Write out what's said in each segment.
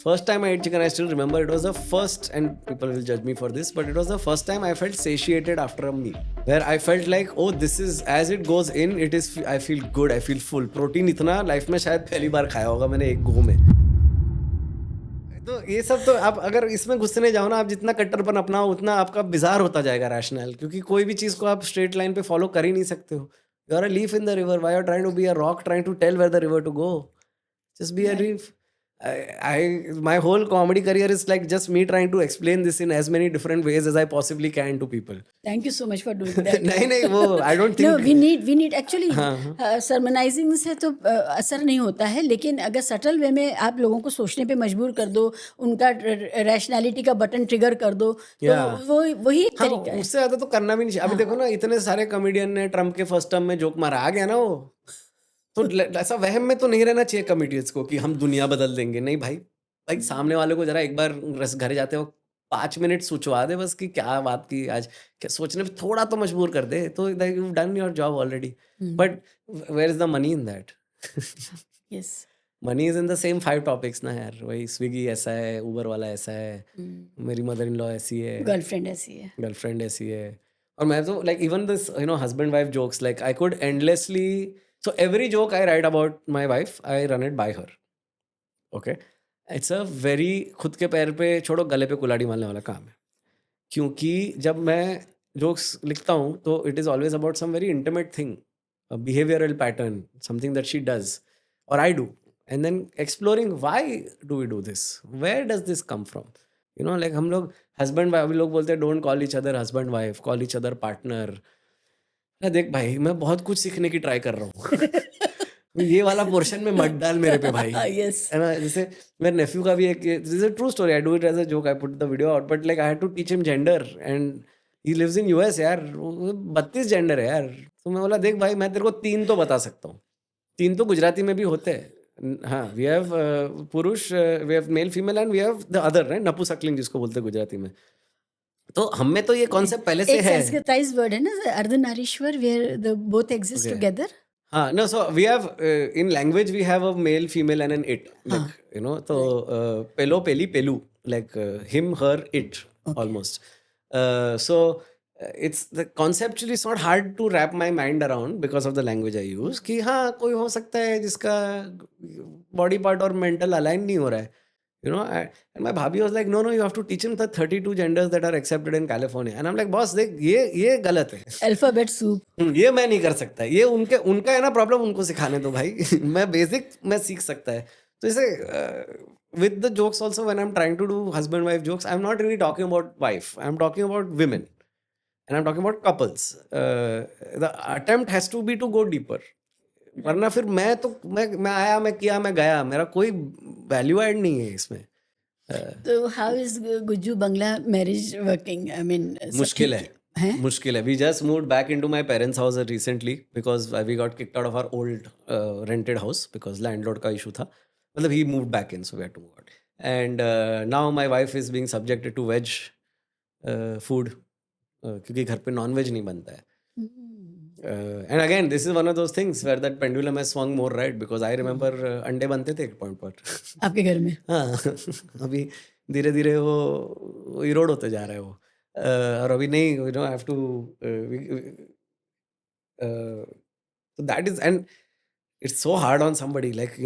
First time I ate chicken, I still remember it was the first, and people will judge me for this, but it was the first time I felt satiated after a meal. Where I felt like, oh, this is, as it goes in, it is, I feel good, I feel full. Protein इतना life में शायद पहली बार खाया होगा मैंने एक गो में. तो ये सब तो आप अगर इसमें घुसने जाओ ना, आप जितना कट्टरपन अपनाओ उतना आपका बिजार होता जाएगा रैशनल, क्योंकि कोई भी चीज़ को आप स्ट्रेट लाइन पे फॉलो कर ही नहीं सकते हो. You are a leaf in the river, why are trying to be a rock trying to tell where the river to go. Just be a reef. My whole comedy career is like just me trying to explain this in as many different ways as I possibly can to people. Thank you so much for doing that. नहीं वो I don't think. No, we need actually sermonizing से तो असर नहीं होता है, लेकिन अगर सटल वे में आप लोगों को सोचने पे मजबूर कर दो, उनका रैशनैलिटी का बटन ट्रिगर कर दो, तो वो वही तरीका है. उससे ज़्यादा तो करना भी नहीं चाहिए. अभी देखो ना, इतने सारे कॉमेडियन ने ट्रम्प के फर्स्ट टर्म में जोक मारा, आ गया ना वो. तो ऐसा वहम में तो नहीं रहना चाहिए कॉमेडियंस को कि हम दुनिया बदल देंगे. नहीं भाई, भाई सामने वाले को जरा एक बार घर जाते हो 5 मिनट सोचवा दे बस कि क्या बात की आज, क्या सोचने पे थोड़ा तो मजबूर कर दे, तो you done your job already. But where is the money in that? Yes, money is in the same 5 topics ना यार. वही स्विगी ऐसा है, उबर वाला ऐसा है, मेरी मदर इन लॉ ऐसी है, गर्लफ्रेंड ऐसी है. और मैं तो like even this husband wife jokes, like I could endlessly. So every joke I write about my wife, I run it by her. Okay? It's a very खुद के पैर पे छोड़ो गले पे कुल्हाड़ी मारने वाला काम है. क्योंकि जब मैं जोक्स लिखता हूँ तो it is always about some very intimate thing, a behavioral pattern, something that she does or I do, and then exploring why do we do this, where does this come from. Like हम लोग husband wife, लोग बोलते हैं don't call each other husband wife, call each other partner. देख भाई, मैं बहुत कुछ सीखने की ट्राई कर रहा हूँ. ये वाला पोर्शन में मत डाल मेरे पे भाई. है ना, जैसे मेरे नेफ्यू का भी एक, this is a true story, I do it as a joke, I put the video out, but like I had to teach him gender and he lives in US यार. 32 जेंडर है यार. तो मैं बोला देख भाई, मैं तेरे को 3 तो बता सकता हूँ. 3 तो गुजराती में भी होते हैं. हाँ, वी हैव पुरुष, we have male female and we have the other, right, नपुसकलिंग जिसको बोलते हैं गुजराती में. तो हम में तो ये कॉन्सेप्ट पहले से है. एक संस्कृताइज्ड वर्ड है ना, Ardhanarishvara, where the both exist together. हाँ, no, so we have in language we have a male, female and an it, like तो पेलो, पेली, पेलू, like him, her, it, almost. So it's the conceptually it's not hard to wrap my mind around because of the language I use, कि हाँ कोई हो सकता है जिसका body part और mental align नहीं हो रहा है. And my bhabhi was like, no, you have to teach him the 32 genders that are accepted in California. And I'm like, boss, देख ये गलत है. Alphabet soup. ये मैं नहीं कर सकता. ये उनका है ना प्रॉब्लम, उनको सिखाने दो भाई. मैं बेसिक मैं सीख सकता है. तो इसे with the jokes also, when I'm trying to do husband wife jokes, I'm not really talking about wife. I'm talking about women. And I'm talking about couples. The attempt has to be to go deeper. वरना फिर मैं आया, मैं किया, मैं गया, मेरा कोई वैल्यू ऐड नहीं है इसमें. तो how is Gujju Bangla marriage working? I mean मुश्किल है. We just moved back into my parents' house recently because we got kicked out of our old rented house because landlord का issue था. मतलब he moved back in, so we had to move out. And now my wife is being subjected to veg food क्योंकि घर पे non veg नहीं बनता है. And again, this is one of those things where that pendulum has swung more right, because I remember अंडे बनते थे एक पॉइंट पर आपके घर में. हाँ, अभी धीरे धीरे वो इरोड होते जा रहा है वो. और अभी नहीं, I have to so that is, and it's so hard on somebody, like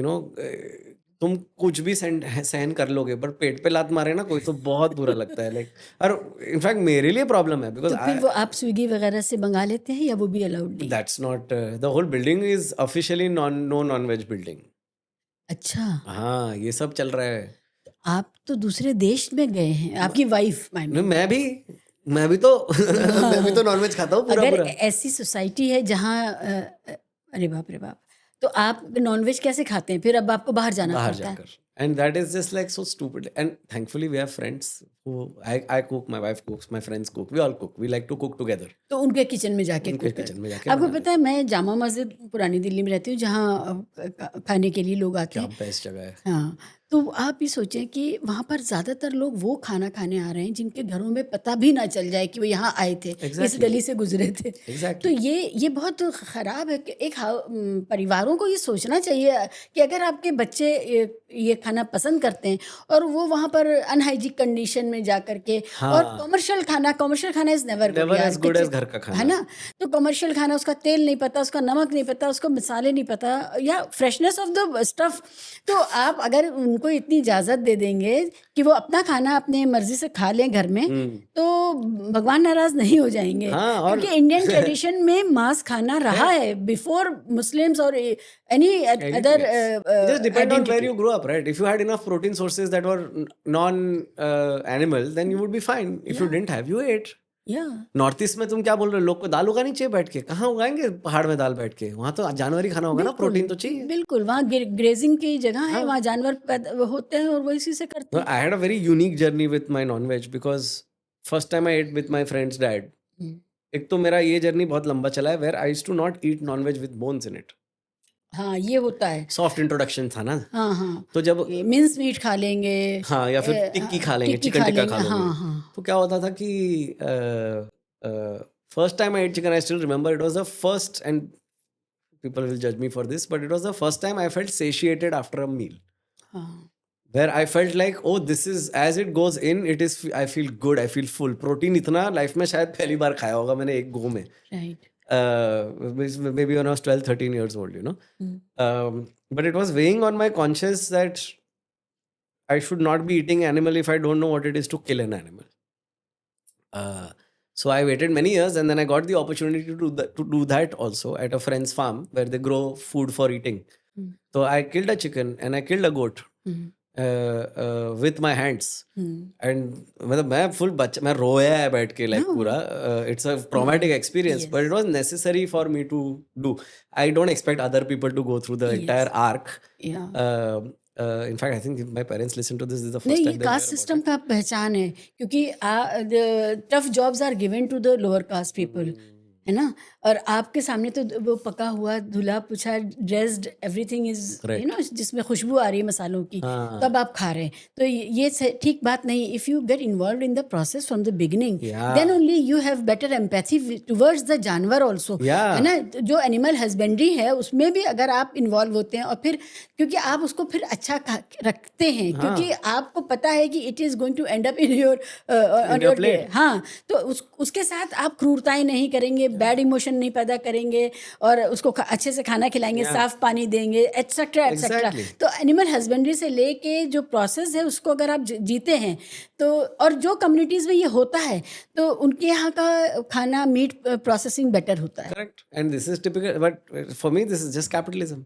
तुम कुछ भी सहन कर लोगे, पर पेट पे लात मारे ना कोई तो बहुत बुरा लगता है. लाइक, और इनफैक्ट मेरे लिए प्रॉब्लम है बिकॉज फिर वो आप स्विगी वगैरह से मंगा लेते हैं या वो भी अलाउड नहीं? That's not, the whole building is officially non veg building. अच्छा, हाँ, ये सब चल रहा है. आप तो दूसरे देश में गए हैं, आपकी वाइफ. मैं भी तो नॉनवेज खाता हूँ पूरा. अगर ऐसी सोसाइटी है जहाँ अरे बाप रे बाप, तो आप नॉनवेज कैसे खाते हैं फिर? अब आपको बाहर जाना पड़ता है. And that is just like so stupid. And thankfully we have friends I cook, my wife cooks, my friends cook, we all cook. We like to cook together. तो उनके किचन में जाके उनके कुक किचन में जाके करते आपको बना पता है मैं जामा मस्जिद पुरानी दिल्ली में रहती हूँ जहाँ खाने के लिए लोग आते क्या हैं बेस्ट जगह है. हाँ तो आप ये सोचें कि वहाँ पर ज़्यादातर लोग वो खाना खाने आ रहे हैं जिनके घरों में पता भी ना चल जाए कि वो यहाँ आए थे इस Exactly. गली से गुजरे थे तो Exactly. ये बहुत ख़राब है कि एक परिवारों को ये सोचना चाहिए कि अगर आपके बच्चे ये खाना पसंद करते हैं और वो वहाँ पर अनहाइजीनिक कंडीशन में जा करके और हाँ. कमर्शियल खाना इज़ नेवर गुड Never यार as good as घर का है खाना. ना तो कमर्शियल खाना उसका तेल नहीं पता उसका नमक नहीं पता उसको मसाले नहीं पता या फ्रेशनेस ऑफ द स्टफ तो आप अगर उनको इतनी इजाज़त दे देंगे कि वो अपना खाना अपने मर्जी से खा लें घर में तो भगवान नाराज नहीं हो जाएंगे हाँ, और क्योंकि इंडियन ट्रेडिशन में मांस खाना रहा है बिफोर मुस्लिम्स और any other It just depend on where you grow up, right? If you had enough protein sources that were non-animal, then you would be fine. If you didn't have, you ate. या north east में तुम क्या बोल रहे हो, लोग को दाल उगानी चाहिए बैठ के, कहाँ उगाएंगे पहाड़ में दाल बैठ के, वहां तो जानवरी खाना होगा ना, प्रोटीन तो चाहिए. बिल्कुल वहाँ ग्रेजिंग की जगह है वहाँ जानवर होते हैं और वो इसी से करते हैं I had a very unique journey with my non-veg because first time I ate with my friend's dad. एक तो मेरा ये जर्नी बहुत लंबा चला है where I used to not eat non-veg with bones in it. हाँ ये होता है Soft introduction था ना. हाँ हाँ तो जब मिन्स मीट खा लेंगे हाँ या फिर टिक्की खा लेंगे, टिक्की चिकन खा टिक्का लेंगे खा लोगे. हाँ हाँ तो क्या होता था कि first time I ate chicken, I still remember it was the first, and people will judge me for this, but it was the first time I felt satiated after a meal. हाँ Where I felt like, oh, this is, as it goes in, it is, I feel good, I feel full. Protein इतना life में शायद पहली बार खाया होगा मैंने एक गो में. Right Maybe when I was 12, 13 years old, you know. But it was weighing on my conscience that I should not be eating animal if I don't know what it is to kill an animal. So I waited many years and then I got the opportunity to do that also at a friend's farm where they grow food for eating. So I killed a chicken and I killed a goat with my hands. And मतलब मैं full बच्चा, मैं रोया है बैठ के like पूरा. It's a traumatic experience, but it was necessary for me to do. I don't expect other people to go through the entire arc. या In fact, I think if my parents listen to this is the first नहीं time ये they caste hear about system का पहचान है क्योंकि tough jobs are given to the lower caste people है ना और आपके सामने तो वो पका हुआ धुला पुछा dressed everything is you know जिसमें खुशबू आ रही है मसालों की हाँ. तब आप खा रहे हैं तो ये ठीक बात नहीं if you get involve in the process from the beginning Yeah. Then only you have better empathy towards the जानवर ऑल्सो Yeah. है ना जो एनिमल हस्बेंड्री है उसमें भी अगर आप इन्वॉल्व होते हैं और फिर क्योंकि आप उसको फिर अच्छा रखते हैं क्योंकि आपको पता है कि it is going to end up in your own your plate. हाँ तो उसके साथ आप क्रूरताएं नहीं करेंगे बैड इमोशन नहीं पैदा करेंगे और उसको अच्छे से खाना खिलाएंगे साफ पानी देंगे एटसेट्रा एटसेट्रा Exactly. तो एनिमल हस्बेंड्री से लेके जो प्रोसेस है उसको अगर आप जीते हैं तो और जो कम्युनिटीज़ में ये होता है तो उनके यहाँ का खाना मीट प्रोसेसिंग बेटर होता है Correct. And this is typical, but for me, this is just capitalism.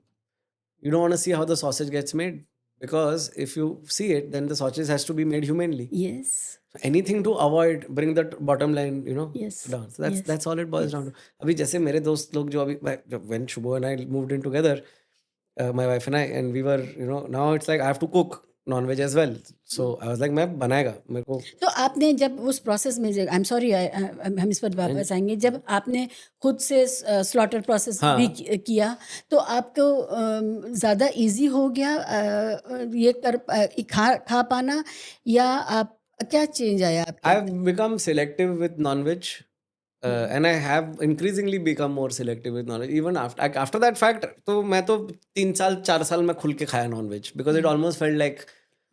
You don't want to see how the sausage gets made because if you see it, then the sausage has to be made humanely. Yes So anything to avoid, bring the bottom line, you know, Yes. down. So that's Yes. that's all it boils down to. अभी जैसे मेरे दोस्त लोग जो अभी when Shubho and I moved in together, my wife and I, and we were, you know, now it's like I have to cook non-veg as well. So I was like, मैं बनाएगा मेरे को. तो आपने जब उस प्रोसेस में I am sorry हम इस पर वापस आएंगे जब आपने खुद से स्लॉटर प्रोसेस हाँ. भी किया तो आपको ज़्यादा इजी हो गया ये खा पाना या आप क्या चेंज आया आपके I've become selective with non-veg. And I have increasingly become more selective with non-veg. Even after that fact, तो मैं तो 3-4 साल में खुल के खाया non-veg because it almost felt like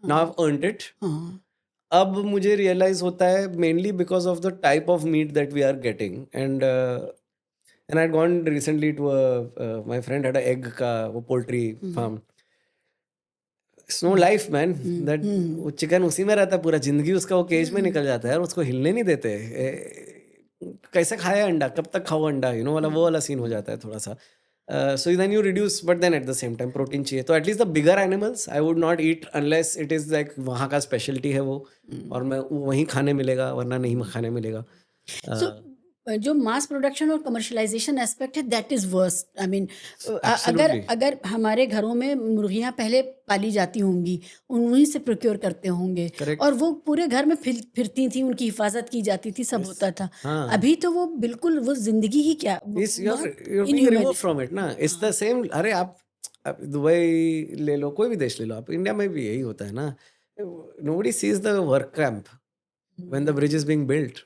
now I've earned it. हाँ अब मुझे realize होता है mainly because of the type of meat that we are getting. And I'd gone recently to my friend had a egg का वो poultry farm. It's no life, man. That वो chicken उसी में रहता है पूरा जिंदगी उसका वो केज में निकल जाता है और उसको हिलने नहीं देते. कैसे खाया अंडा, कब तक खाओ अंडा, यू नो वाला वो वाला सीन हो जाता है थोड़ा सा. So then you reduce, but then at the same time protein चाहिए. तो at least the bigger animals I would not eat unless it is like वहाँ का स्पेशलिटी है वो और मैं वहीं खाने मिलेगा वरना नहीं खाने मिलेगा. So, जो मास प्रोडक्शन और कमर्शलाइजेशन एस्पेक्ट है that is worst. I mean अगर एब्सोल्युटली अगर हमारे घरों में मुर्गियाँ पहले पाली जाती होंगी, उन्हीं से प्रोक्योर करते होंगे करेक्ट और वो पूरे घर में फिरती थी, उनकी हिफाजत की जाती थी, सब यस होता था। हाँ अभी तो वो बिल्कुल वो ज़िंदगी ही क्या इस बहुत you're being इनह्यूमन removed है। from it ना इट्स द हाँ, सेम अरे आप दुबई ले लो कोई भी देश ले लो आप इंडिया में भी यही होता है ना nobody sees the work camp when the hmm, bridge is being built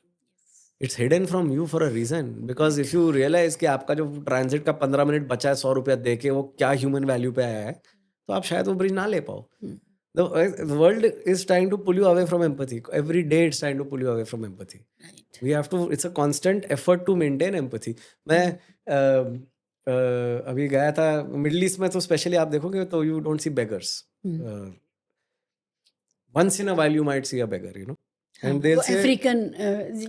it's hidden from you for a reason because if you realize कि आपका जो ट्रांजिट का 15 मिनट बचा है 100 रुपया दे के वो क्या ह्यूमन वैल्यू पे आया है तो आप शायद वो ब्रिज ना ले पाओ हुँ, the world is trying to pull you away from empathy every day it's trying to pull you away from empathy right. we have to it's a constant effort to maintain empathy मैं अभी गया था middle east में तो specially आप देखोगे तो you don't see beggars hmm, once in a while you might see a beggar you know हाँ, and they'll वो say अफ्रीकन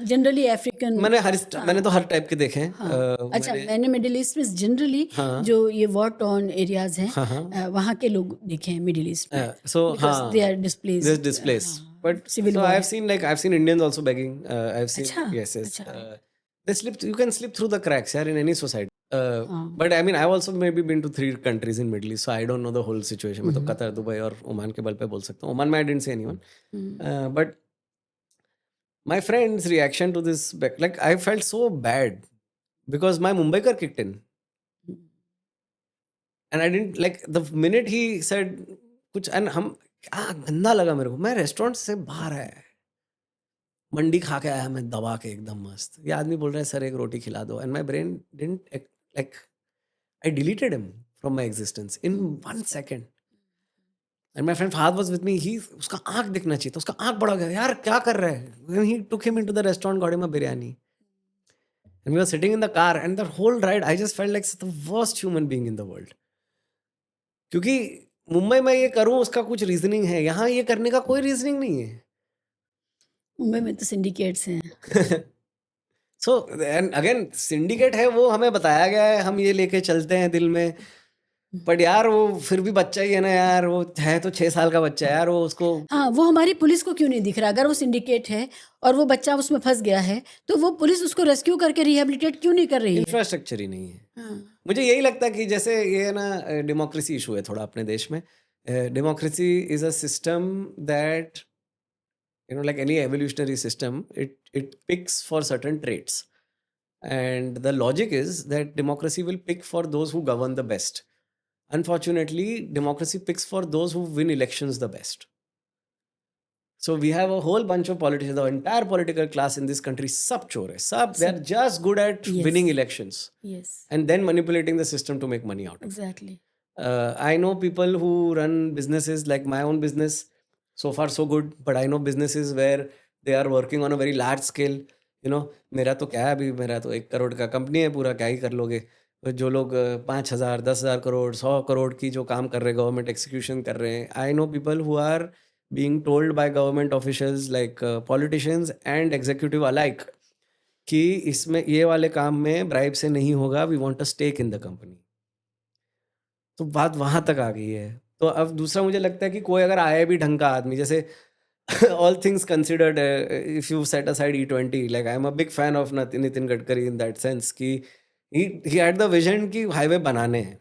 जनरली अफ्रीकन मैंने हाँ, तो हर टाइप के देखे हैं हाँ। अच्छा, मैंने मैंने मिडिल ईस्ट में जनरली हाँ जो ये वॉर टॉर्न एरियाज़ हैं हाँ हाँ वहाँ के लोग देखे हैं मिडिल ईस्ट में so बिकॉज़ दे आर हाँ there's displaced displaced but civil so war. I've seen Indians also begging I've seen अच्छा, yes अच्छा। they slip you can slip through the cracks yeah in any society हाँ। but I mean I've also maybe been to 3 countries in Middle East so I don't know the whole situation मैं तो हुँ, Qatar Dubai और Oman के बल पे बोल सकता हूँ ओमान में I didn't see anyone hmm, but my friend's reaction to this like I felt so bad because my Mumbaikar kicked in hmm, and I didn't like the minute he said कुछ and हम क्या गंदा लगा मेरे को मैं restaurant से बाहर आया मंडी खा के आया मैं दबा के एकदम मस्त ये आदमी बोल रहा है सर एक रोटी खिला दो and my brain didn't like I deleted him from my existence in 1 second and my friend father was with me he उसका आंख दिखना चाहिए था उसका आंख बड़ा गया यार क्या कर रहा है when he took him into the restaurant got him a biryani and we were sitting in the car and the whole ride I just felt like the worst human being in the world क्योंकि मुंबई में ये करूं उसका कुछ reasoning है यहाँ ये करने का कोई रीजनिंग नहीं है मुंबई में तो सिंडिकेट्स हैं। सो एंड अगेन सिंडिकेट है वो हमें बताया गया है हम ये लेके चलते हैं दिल में बट यार वो फिर भी बच्चा ही है ना यार वो है तो 6 साल का बच्चा है यार वो उसको हाँ, वो हमारी पुलिस को क्यों नहीं दिख रहा? अगर वो सिंडिकेट है और वो बच्चा उसमें फँस गया है, तो वो पुलिस उसको रेस्क्यू करके रिहैबिलिटेट क्यों नहीं कर रही है? इंफ्रास्ट्रक्चर ही नहीं है हाँ, मुझे यही लगता है कि जैसे ये है ना डेमोक्रेसी इशू है थोड़ा अपने देश में democracy is a system that like any evolutionary system it picks for certain traits and the logic is that democracy will pick for those who govern the best unfortunately democracy picks for those who win elections the best so we have a whole bunch of politicians the entire political class in this country sab chor hai sab they're just good at Yes. winning elections yes, and then manipulating the system to make money out of it exactly. I know people who run businesses like my own business. So far, so good. But I know businesses where they are working on a very large scale. मेरा तो क्या है अभी मेरा तो 1 करोड़ का company है पूरा क्या ही कर लोगे तो जो लोग 5,000 10,000 करोड़ 100 करोड़ की जो काम कर रहे हैं गवर्नमेंट एक्सिक्यूशन कर रहे हैं I know people who are being told by government officials like politicians and executive alike कि इसमें ये वाले काम में ब्राइब से नहीं होगा we want a stake in the company तो बात वहां तक आ गई है तो अब दूसरा मुझे लगता है कि कोई अगर आया भी ढंग का आदमी जैसे all things considered if you set aside E20 like I am a big fan of Nitin Gadkari in that sense कि ही हैड द विजन कि हाईवे बनाने हैं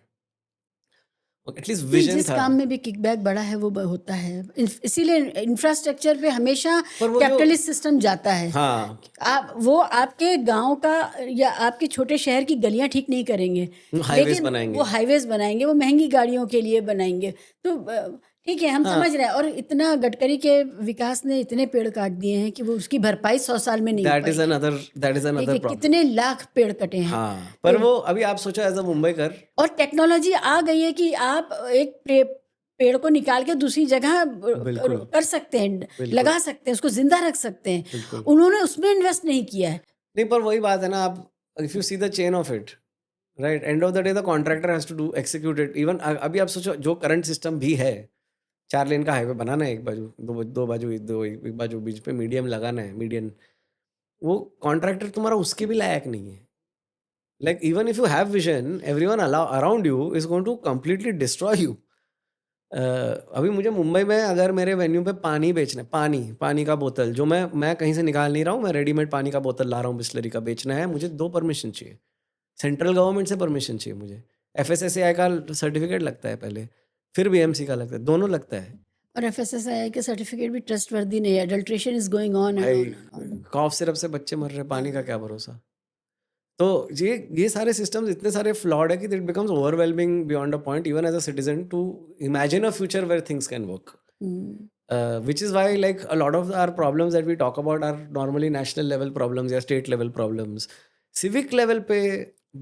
एटलीस्ट नहीं, विजन जिस था काम में भी किकबैक बड़ा है वो होता है। इसीलिए इंफ्रास्ट्रक्चर पे हमेशा पर वो जो कैपिटलिस्ट सिस्टम जाता है। हाँ आप वो आपके गांव का या आपके छोटे शहर की गलियां ठीक नहीं करेंगे, हाईवेज लेकिन बनाएंगे वो हाईवेज बनाएंगे, वो महंगी गाड़ियों के लिए बनाएंगे। तो ठीक है, हम हाँ समझ रहे हैं। और इतना गडकरी के विकास ने इतने पेड़ काट दिए हैं कि वो उसकी भरपाई 100 साल में नहीं हो दैट इज पाएगी। अनदर ठीक है, प्रॉब्लम कितने लाख पेड़ कटे हैं। हाँ पर वो अभी आप सोचो एज अ मुंबईकर और टेक्नोलॉजी आ गई है कि आप एक पेड़ को निकाल के दूसरी जगह बिल्कुल कर सकते हैं, बिल्कुल लगा सकते हैं, उसको जिंदा रख सकते हैं। बिल्कुल उन्होंने उसमें इन्वेस्ट नहीं किया है। नहीं पर वही बात है ना आप if you see the chain of it right end of the day the contractor has to do execute it even अभी आप सोचो जो करंट सिस्टम भी है 4 लेन का हाईवे बनाना है एक बाजू दो बाजू एक बाजू बीच पे मीडियम लगाना है मीडियन वो कॉन्ट्रैक्टर तुम्हारा उसके भी लायक नहीं है like even if you have vision everyone around you is going to completely destroy you अभी मुझे मुंबई में अगर मेरे वेन्यू पे पानी बेचना है, पानी का बोतल जो मैं कहीं से निकाल नहीं रहा हूँ, मैं रेडीमेड पानी का बोतल ला रहा हूँ बिस्लरी का, बेचना है, मुझे 2 परमिशन चाहिए। सेंट्रल गवर्नमेंट से परमिशन चाहिए मुझे। एफएसएसएआई का सर्टिफिकेट लगता है पहले, फिर बीएमसी का लगता है, दोनों लगता है। और एफएसएसएआई के सर्टिफिकेट भी ट्रस्टवर्दी नहीं है, adulteration is going on and भाई ऑन एंड कॉफ सिरप से बच्चे मर रहे हैं, पानी का क्या भरोसा। तो ये सारे सिस्टम्स इतने सारे फ्लॉड है कि it becomes overwhelming beyond a point even as a citizen to imagine a future where things can work, which is why like a lot of our problems that we talk about are normally national level problems या state level problems. Civic level पे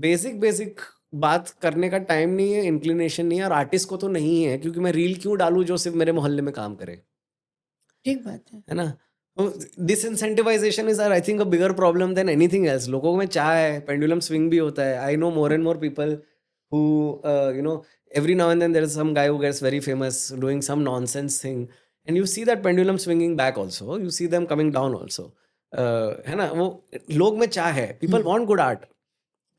basic बात करने का time नहीं है, inclination नहीं है, और आर्टिस्ट को तो नहीं है, क्योंकि मैं रील क्यों डालूं जो सिर्फ मेरे मोहल्ले में काम करे, ठीक बात है। है ना। Disincentivisation is I think a bigger problem than anything else. लोगों में चाह है, पेंडुलम स्विंग भी होता है। I know more and more people who you know, every now and then there is some guy who gets very famous doing some nonsense thing, and you see that pendulum swinging back also, you see them coming down also, है ना। वो लोग में चाह है, people want good art,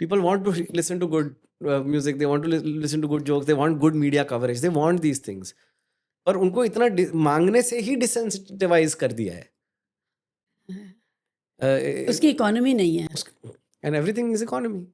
people want to listen to good music, they want to listen to good jokes, they want good media coverage, they want these things, पर उनको इतना मांगने से ही डिसेंसिटिवाइज कर दिया है। उसकी इकोनॉमी नहीं है। and everything is economy.